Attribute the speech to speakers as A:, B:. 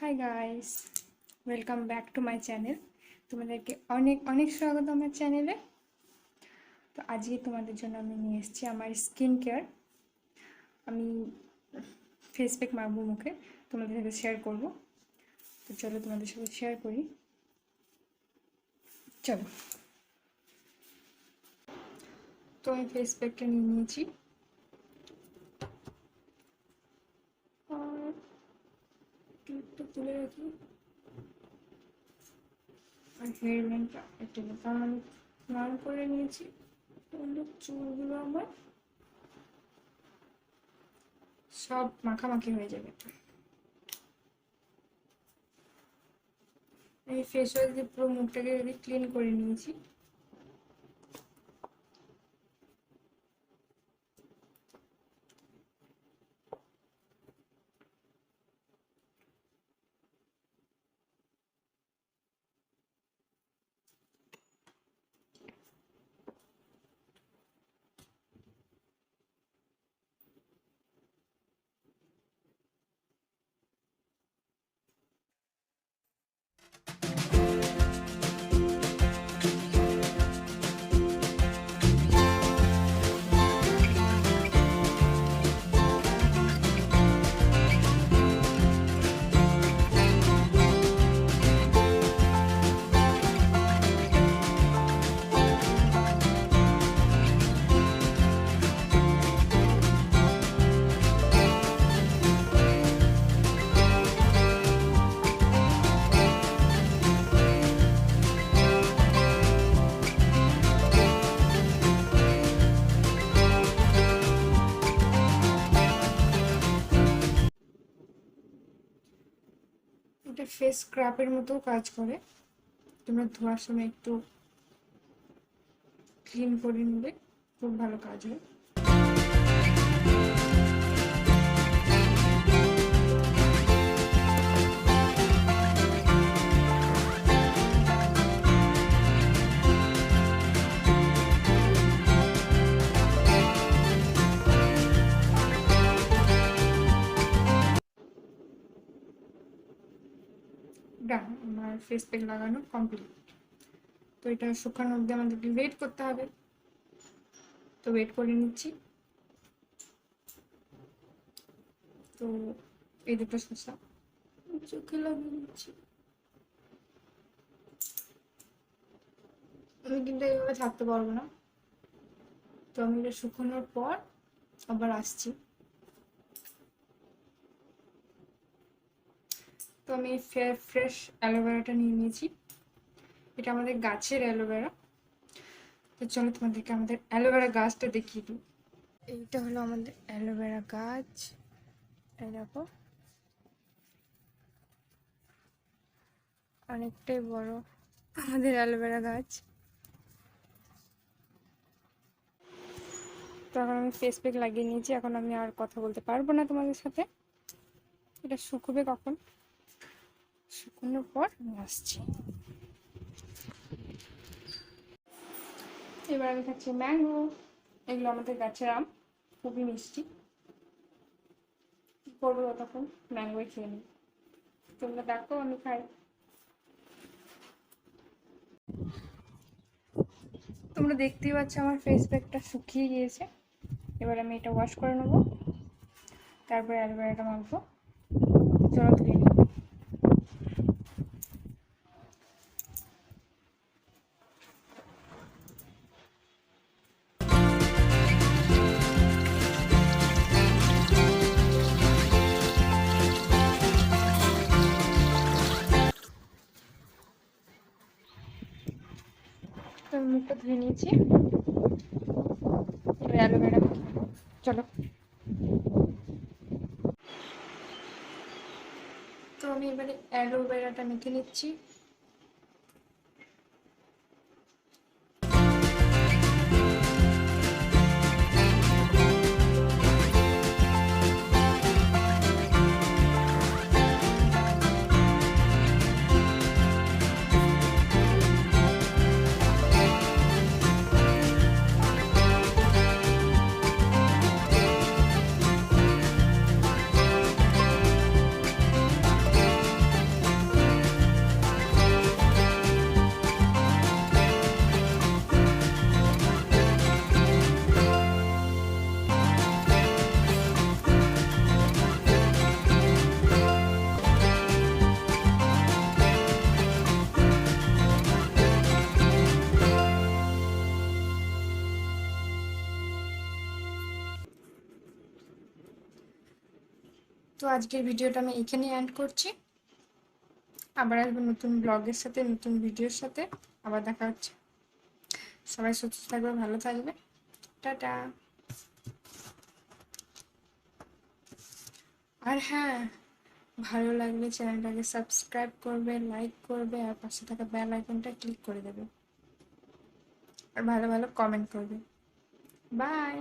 A: Hi guys, welcome back to my channel. তোমাদেরকে অনেক অনেক স্বাগত আমার চ্যানেলে। তো আজকে তোমাদের জন্য আমি নিয়ে এসেছি আমার স্কিন কেয়ার। আমি ফেস প্যাক মাখবো মুখে, তোমাদের সাথে শেয়ার করব। তো চলো তোমাদের সাথে শেয়ার করি। চলো, তো আমি ফেস প্যাকটা নিয়ে নিয়েছি আর ক্লিপটা তুলে রাখি আর হেয়ার ব্যান্ডটা একটু, কারণ আমি স্নান করে নিয়েছি, চুলগুলো আমার সব মাখামাখি হয়ে যাবে। আমি ফেস ওয়াশ দিয়ে পুরো মুখটাকে ক্লিন করে নিয়েছি। এটা ফেস স্ক্রাবের মতো কাজ করে। তোমরা ধোয়ার সময় একটু ক্লিন করে নিলে খুব ভালো কাজ হয়। ডান, আমার ফেস প্যাক লাগানো কমপ্লিট। তো এটা শুকানোর অবধি আমাদেরকে ওয়েট করতে হবে, তো ওয়েট করে নিচ্ছি। তো এই দুটো শসা চোখে লাগিয়ে নিচ্ছি। আমি কিন্তু এইভাবে থাকতে পারবো না, তো আমি এটা শুকানোর পর আবার আসছি। তো আমি ফ্রেশ অ্যালোভেরাটা নিয়ে নিয়েছি। এটা আমাদের গাছের অ্যালোভেরা। তো চলো তোমাদেরকে আমাদের অ্যালোভেরা গাছটা দেখিয়ে দিই। এইটা হলো আমাদের অ্যালোভেরা গাছ, এই দেখো অনেকটাই বড় আমাদের অ্যালোভেরা গাছ। তো এখন আমি ফেস প্যাক লাগিয়ে নিয়েছি, এখন আমি আর কথা বলতে পারবো না তোমাদের সাথে। এটা শুকোবে কখন, শুকোনোর পর আমি আসছি। এবার আমি খাচ্ছি ম্যাঙ্গো। এগুলো আমাদের গাছের আম, খুবই মিষ্টি। কি করবো তখন, ম্যাঙ্গোই খেয়ে নিই। তোমরা দেখো আমি খাই। তোমরা দেখতেই পাচ্ছ আমার ফেস প্যাকটা শুকিয়ে গিয়েছে। এবার আমি এটা ওয়াশ করে নেবো, তারপরে অ্যালোভেরাটা মাখবো। চলো ধুয়ে নিই। তো আমি মুখটা ধুয়ে নিয়েছি, এবার অ্যালোভেরা চলো। তো আমি এবারে অ্যালোভেরাটা মেখে নিচ্ছি। তো আজকের ভিডিওটা আমি এখানেই এন্ড করছি। আবার আসবো নতুন ব্লগের সাথে, নতুন ভিডিওর সাথে। আবার দেখা হচ্ছে। সবাই সুস্থ থাকবে, ভালো থাকবে। টাটা। আর হ্যাঁ, ভালো লাগলে চ্যানেলটাকে সাবস্ক্রাইব করবে, লাইক করবে, আর পাশে থাকা বেল আইকনটা ক্লিক করে দেবে, আর ভালো ভালো কমেন্ট করবে। বাই।